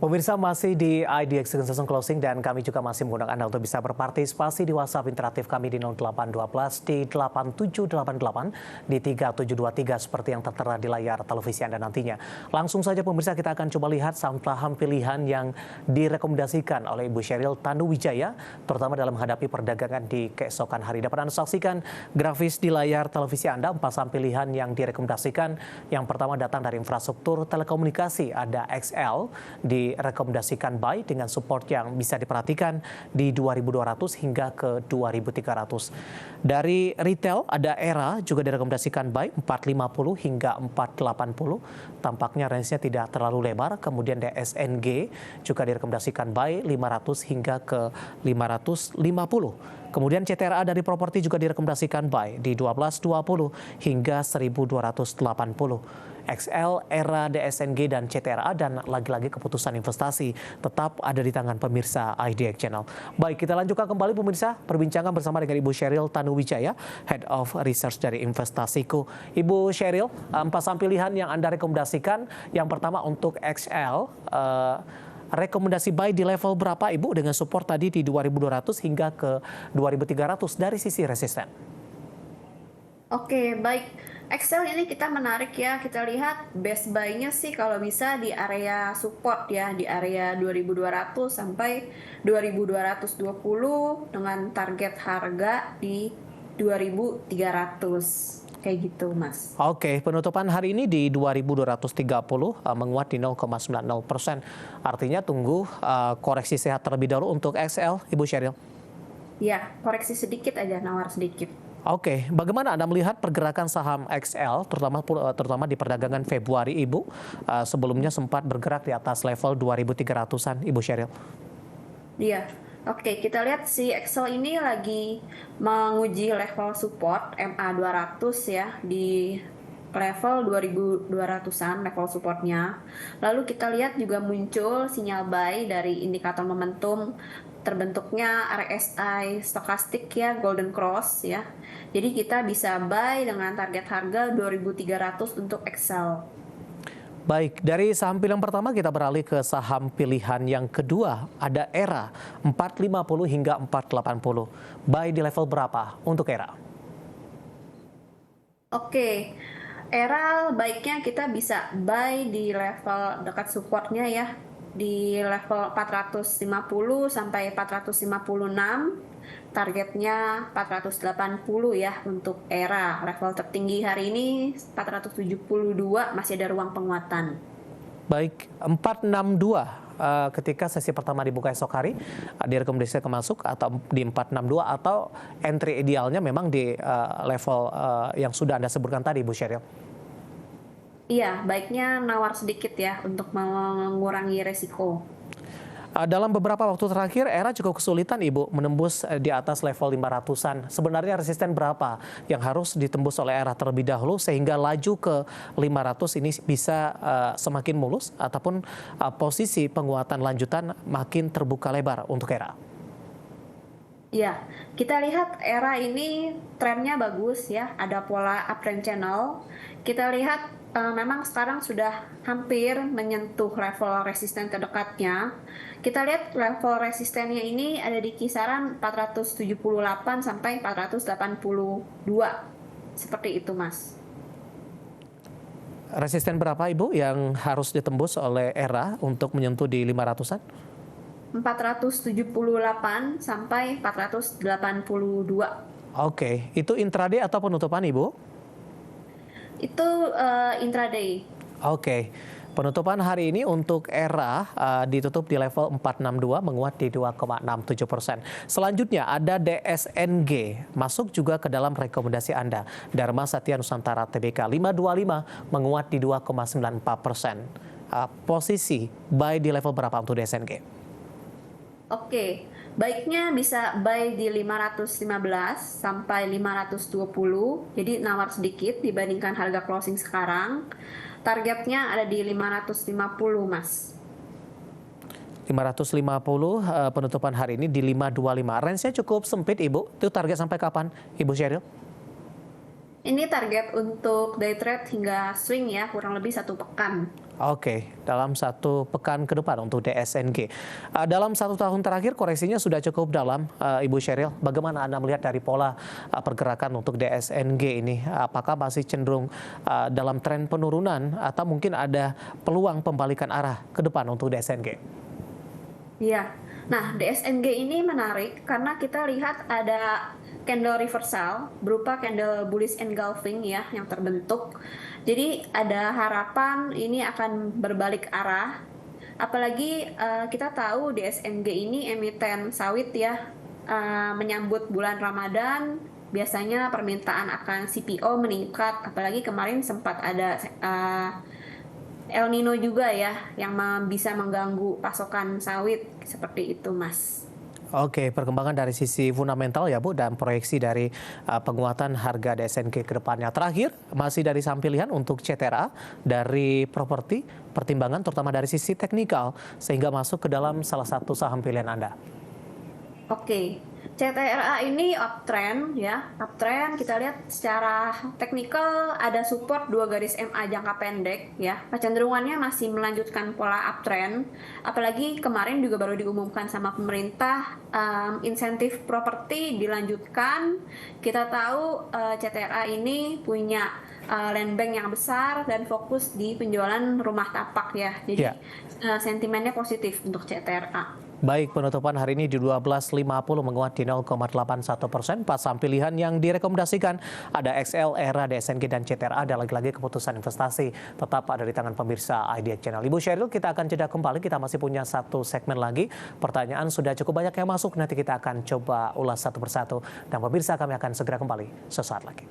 Pemirsa masih di IDX Season Closing dan kami juga masih mengundang Anda untuk bisa berpartisipasi di WhatsApp interaktif kami di 0812 di 8788 di 3723 seperti yang tertera di layar televisi Anda nantinya. Langsung saja pemirsa kita akan coba lihat saham pilihan yang direkomendasikan oleh Ibu Sheryl Tanuwijaya terutama dalam menghadapi perdagangan di keesokan hari. Dapat Anda saksikan grafis di layar televisi Anda 4 saham pilihan yang direkomendasikan. Yang pertama datang dari infrastruktur telekomunikasi, ada XL direkomendasikan buy dengan support yang bisa diperhatikan di 2.200 hingga ke 2.300. Dari retail ada ERA juga direkomendasikan buy 450 hingga 480. Tampaknya range-nya tidak terlalu lebar. Kemudian DSNG juga direkomendasikan buy 500 hingga ke 550. Kemudian CTRA dari properti juga direkomendasikan buy di 1220 hingga 1280. XL, ERA, DSNG, dan CTRA, dan lagi-lagi keputusan investasi tetap ada di tangan pemirsa IDX Channel. Baik, kita lanjutkan kembali pemirsa perbincangan bersama dengan Ibu Sheryl Tanuwijaya, Head of Research dari Investasiku. Ibu Sheryl, 4 saham pilihan yang Anda rekomendasikan, yang pertama untuk XL, rekomendasi buy di level berapa Ibu dengan support tadi di 2.200 hingga ke 2.300 dari sisi resisten? Oke, baik. Excel ini kita menarik ya, kita lihat best buy-nya sih kalau bisa di area support ya, di area 2.200 sampai 2.220 dengan target harga di 2.300. Kayak gitu, Mas. Oke, penutupan hari ini di 2.230 menguat di 0,90%. Artinya tunggu koreksi sehat terlebih dahulu untuk XL, Ibu Sheryl. Ya, koreksi sedikit aja, nawar sedikit. Oke, bagaimana Anda melihat pergerakan saham XL, terutama di perdagangan Februari, Ibu? Sebelumnya sempat bergerak di atas level 2.300-an, Ibu Sheryl. Iya, oke, kita lihat si XL ini lagi menguji level support MA 200 ya, di level 2.200-an level supportnya. Lalu kita lihat juga muncul sinyal buy dari indikator momentum terbentuknya RSI stokastik ya, Golden Cross ya. Jadi kita bisa buy dengan target harga 2.300 untuk XL. Baik, dari saham pilihan pertama kita beralih ke saham pilihan yang kedua. Ada ERA 450 hingga 480. Buy di level berapa untuk ERA? Oke, ERA baiknya kita bisa buy di level dekat supportnya ya, di level 450 sampai 456. Targetnya 480 ya untuk ERA. Level tertinggi hari ini 472, masih ada ruang penguatan. Baik, 462 ketika sesi pertama dibuka esok hari direkomendasikan masuk atau di 462 atau entry idealnya memang di level yang sudah Anda sebutkan tadi, Bu Sheryl. Iya, baiknya nawar sedikit ya untuk mengurangi resiko. Dalam beberapa waktu terakhir, ERA cukup kesulitan Ibu menembus di atas level 500-an. Sebenarnya resisten berapa yang harus ditembus oleh ERA terlebih dahulu sehingga laju ke 500 ini bisa semakin mulus ataupun posisi penguatan lanjutan makin terbuka lebar untuk ERA? Ya, kita lihat ERA ini trennya bagus ya, ada pola uptrend channel. Kita lihat memang sekarang sudah hampir menyentuh level resisten terdekatnya. Kita lihat level resistennya ini ada di kisaran 478 sampai 482. Seperti itu, Mas. Resisten berapa Ibu yang harus ditembus oleh ERA untuk menyentuh di 500-an? 478 sampai 482. Oke, itu intraday atau penutupan Ibu? Itu intraday. Oke, penutupan hari ini untuk ERA ditutup di level 462 menguat di 2,67%. Selanjutnya ada DSNG, masuk juga ke dalam rekomendasi Anda. Dharma Satya Nusantara Tbk 525 menguat di 2,94%. Posisi buy di level berapa untuk DSNG? Oke, baiknya bisa buy di 515 sampai 520, jadi nawar sedikit dibandingkan harga closing sekarang. Targetnya ada di 550, Mas. 550 penutupan hari ini di 525. Range-nya cukup sempit Ibu. Itu target sampai kapan Ibu Sheryl? Ini target untuk day trade hingga swing ya, kurang lebih 1 pekan. Oke, dalam 1 pekan ke depan untuk DSNG. Dalam 1 tahun terakhir koreksinya sudah cukup dalam, Ibu Sheryl. Bagaimana Anda melihat dari pola pergerakan untuk DSNG ini? Apakah masih cenderung dalam tren penurunan atau mungkin ada peluang pembalikan arah ke depan untuk DSNG? Iya. Nah, DSNG ini menarik karena kita lihat ada candle reversal berupa candle bullish engulfing ya yang terbentuk. Jadi ada harapan ini akan berbalik arah. Apalagi kita tahu DSNG ini emiten sawit ya, menyambut bulan Ramadan. Biasanya permintaan akan CPO meningkat, apalagi kemarin sempat ada El Nino juga ya yang bisa mengganggu pasokan sawit seperti itu, Mas. Oke, perkembangan dari sisi fundamental ya Bu dan proyeksi dari penguatan harga DSNG ke depannya. Terakhir, masih dari saham pilihan untuk CTRA dari properti, pertimbangan terutama dari sisi teknikal sehingga masuk ke dalam salah satu saham pilihan Anda. Oke, CTRA ini uptrend ya, uptrend kita lihat secara teknikal ada support 2 garis MA jangka pendek ya, kecenderungannya masih melanjutkan pola uptrend, apalagi kemarin juga baru diumumkan sama pemerintah insentif properti dilanjutkan. Kita tahu CTRA ini punya land bank yang besar dan fokus di penjualan rumah tapak ya, jadi sentimennya positif untuk CTRA. Baik, penutupan hari ini di 12.50 menguat di 0,81%. 4 saham pilihan yang direkomendasikan ada XL, ERA, DSNG, dan CTRA. Dan lagi-lagi keputusan investasi tetap ada di tangan pemirsa IDX Channel. Ibu Sheryl, kita akan jeda kembali. Kita masih punya satu segmen lagi. Pertanyaan sudah cukup banyak yang masuk. Nanti kita akan coba ulas satu persatu. Dan pemirsa kami akan segera kembali sesaat lagi.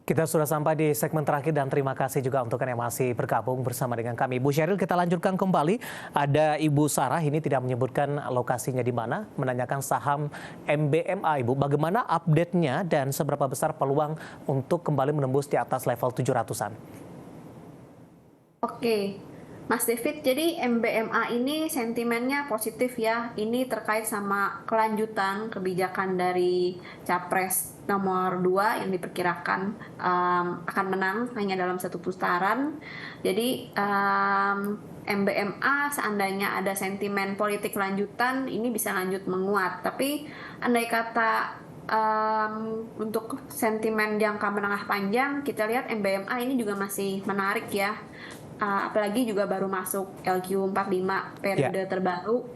Kita sudah sampai di segmen terakhir dan terima kasih juga untuk yang masih bergabung bersama dengan kami. Ibu Sheryl, kita lanjutkan kembali. Ada Ibu Sarah, ini tidak menyebutkan lokasinya di mana, menanyakan saham MBMA, Ibu. Bagaimana update-nya dan seberapa besar peluang untuk kembali menembus di atas level 700-an? Oke, Mas David, jadi MBMA ini sentimennya positif ya. Ini terkait sama kelanjutan kebijakan dari Capres nomor 2 yang diperkirakan akan menang hanya dalam 1 putaran. Jadi MBMA seandainya ada sentimen politik lanjutan, ini bisa lanjut menguat. Tapi andai kata untuk sentimen jangka menengah panjang, kita lihat MBMA ini juga masih menarik ya. Apalagi juga baru masuk LQ45 periode terbaru.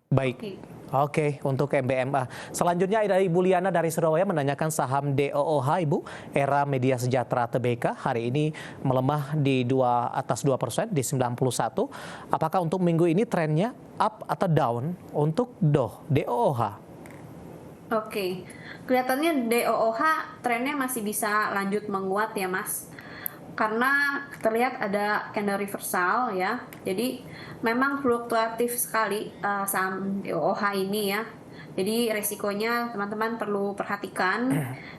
Baik. Oke, untuk MBMA. Selanjutnya ada Ibu Liana dari Surabaya menanyakan saham DOOH, Ibu. Era Media Sejahtera Tbk hari ini melemah di atas 2% di 91. Apakah untuk minggu ini trennya up atau down untuk DOOH? Oke, kelihatannya DOOH trennya masih bisa lanjut menguat ya, Mas. Karena terlihat ada candle reversal ya, jadi memang fluktuatif sekali saham DOOH ini ya. Jadi resikonya teman-teman perlu perhatikan.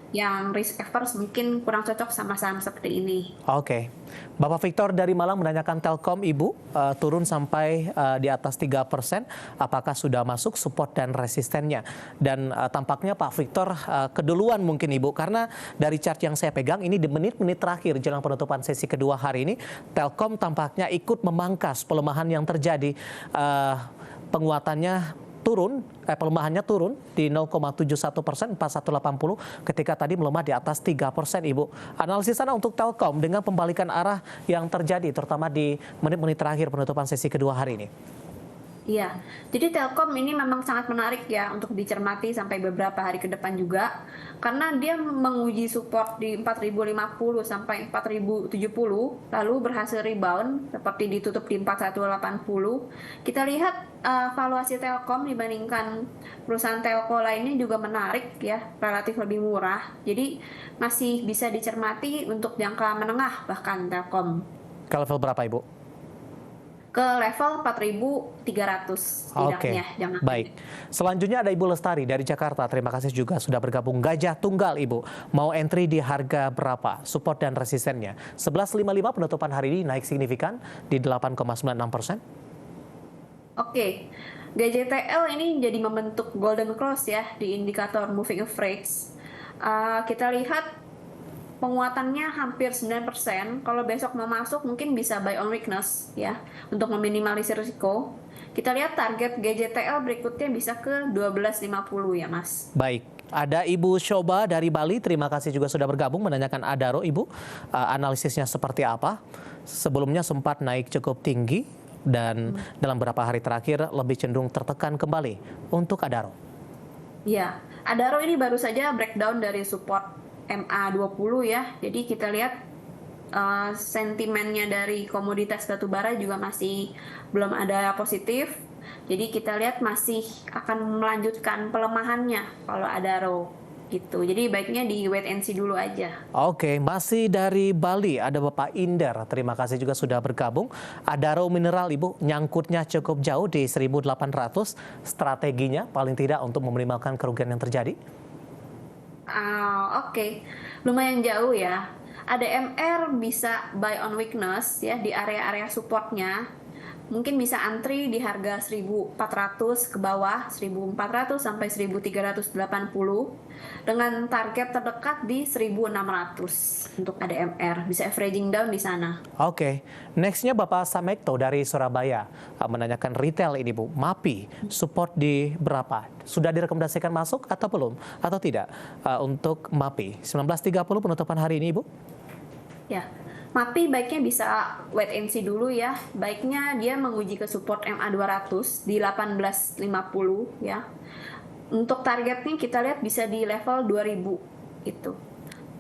Yang risk averse mungkin kurang cocok sama saham seperti ini. Oke. Bapak Victor dari Malang menanyakan Telkom, Ibu, turun sampai di atas 3%. Apakah sudah masuk support dan resistennya? Dan tampaknya Pak Victor keduluan mungkin, Ibu, karena dari chart yang saya pegang ini di menit-menit terakhir jelang penutupan sesi kedua hari ini, Telkom tampaknya ikut memangkas pelemahan yang terjadi. Penguatannya turun, pelemahannya turun di 0,71%, 4180 ketika tadi melemah di atas 3%, Ibu. Analisis Anda untuk Telkom dengan pembalikan arah yang terjadi terutama di menit-menit terakhir penutupan sesi kedua hari ini. Iya, jadi Telkom ini memang sangat menarik ya untuk dicermati sampai beberapa hari ke depan juga, karena dia menguji support di 4050 sampai 4070, lalu berhasil rebound seperti ditutup di 4180. Kita lihat valuasi Telkom dibandingkan perusahaan telco lainnya juga menarik ya, relatif lebih murah. Jadi masih bisa dicermati untuk jangka menengah bahkan Telkom. Ke level berapa, Ibu? Ke level 4.300 setidaknya. Oke, baik. Selanjutnya ada Ibu Lestari dari Jakarta. Terima kasih juga sudah bergabung. Gajah Tunggal, Ibu. Mau entry di harga berapa? Support dan resistennya. 11.55 penutupan hari ini naik signifikan di 8,96%. Oke, GJTL ini jadi membentuk golden cross ya di indikator moving average. Kita lihat penguatannya hampir 9%. Kalau besok mau masuk mungkin bisa buy on weakness ya untuk meminimalisir risiko. Kita lihat target GJTL berikutnya bisa ke 12.50 ya Mas. Baik, ada Ibu Shoba dari Bali. Terima kasih juga sudah bergabung menanyakan Adaro, Ibu. Analisisnya seperti apa? Sebelumnya sempat naik cukup tinggi dan dalam beberapa hari terakhir lebih cenderung tertekan kembali untuk Adaro. Ya, Adaro ini baru saja breakdown dari support MA20 ya. Jadi kita lihat sentimennya dari komoditas batubara juga masih belum ada positif. Jadi kita lihat masih akan melanjutkan pelemahannya kalau Adaro gitu. Jadi baiknya di wait and see dulu aja. Oke, masih dari Bali ada Bapak Indar. Terima kasih juga sudah bergabung. Adaro Mineral, Ibu, nyangkutnya cukup jauh di 1.800. Strateginya paling tidak untuk meminimalkan kerugian yang terjadi? Oke. Lumayan jauh ya. ADMR bisa buy on weakness ya di area-area supportnya. Mungkin bisa antri di harga 1.400 ke bawah, 1.400 sampai 1.380 dengan target terdekat di 1.600 untuk ADMR. Bisa averaging down di sana. Oke, nextnya Bapak Samekto dari Surabaya menanyakan retail ini, Bu. MAPI support di berapa? Sudah direkomendasikan masuk atau belum? Atau tidak untuk MAPI? 19.30 penutupan hari ini, Ibu? Ya, MAPI baiknya bisa wait and see dulu ya. Baiknya dia menguji ke support MA200 di 1850 ya. Untuk targetnya kita lihat bisa di level 2000 itu.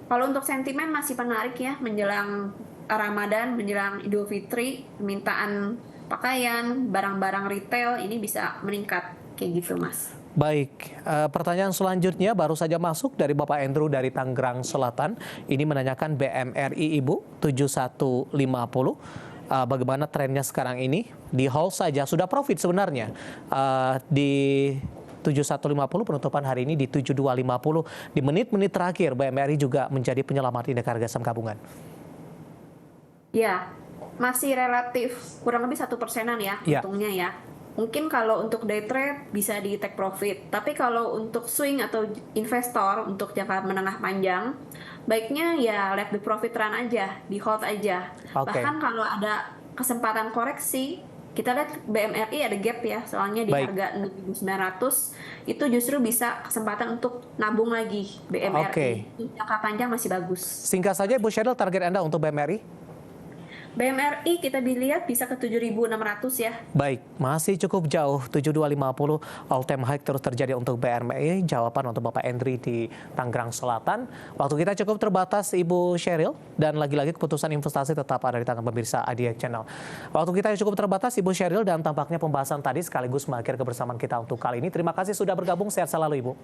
Kalau untuk sentimen masih menarik ya menjelang Ramadan, menjelang Idul Fitri, permintaan pakaian, barang-barang retail ini bisa meningkat kayak gitu, Mas. Baik, pertanyaan selanjutnya baru saja masuk dari Bapak Andrew dari Tangerang Selatan. Ini menanyakan BMRI, Ibu, 7150. Bagaimana trennya sekarang ini? Di hold saja, sudah profit sebenarnya. Di 7150 penutupan hari ini di 7250. Di menit-menit terakhir BMRI juga menjadi penyelamat indeks harga saham gabungan. Ya, masih relatif kurang lebih 1%-an ya untungnya ya. Mungkin kalau untuk day trade bisa di take profit, tapi kalau untuk swing atau investor untuk jangka menengah panjang, baiknya ya let the profit run aja, di hold aja. Bahkan kalau ada kesempatan koreksi, kita lihat BMRI ada gap ya, soalnya di harga 6.900 itu justru bisa kesempatan untuk nabung lagi BMRI. Jangka panjang masih bagus. Singkat saja Ibu Sheryl, target Anda untuk BMRI? BMRI kita dilihat bisa ke 7.600 ya. Baik, masih cukup jauh, 7250 all time high terus terjadi untuk BMRI. Jawaban untuk Bapak Andri di Tangerang Selatan. Waktu kita cukup terbatas Ibu Sheryl, dan lagi-lagi keputusan investasi tetap ada di tangan pemirsa IDX Channel. Waktu kita cukup terbatas Ibu Sheryl, dan tampaknya pembahasan tadi sekaligus mengakhiri kebersamaan kita untuk kali ini. Terima kasih sudah bergabung, sehat selalu Ibu.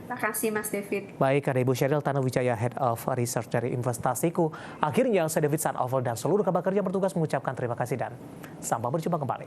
Terima kasih Mas David. Baik, ada Ibu Sheryl Tanuwijaya, Head of Research dari Investasiku. Akhirnya saya David Sanovel dan seluruh kabar kerja bertugas mengucapkan terima kasih dan sampai berjumpa kembali.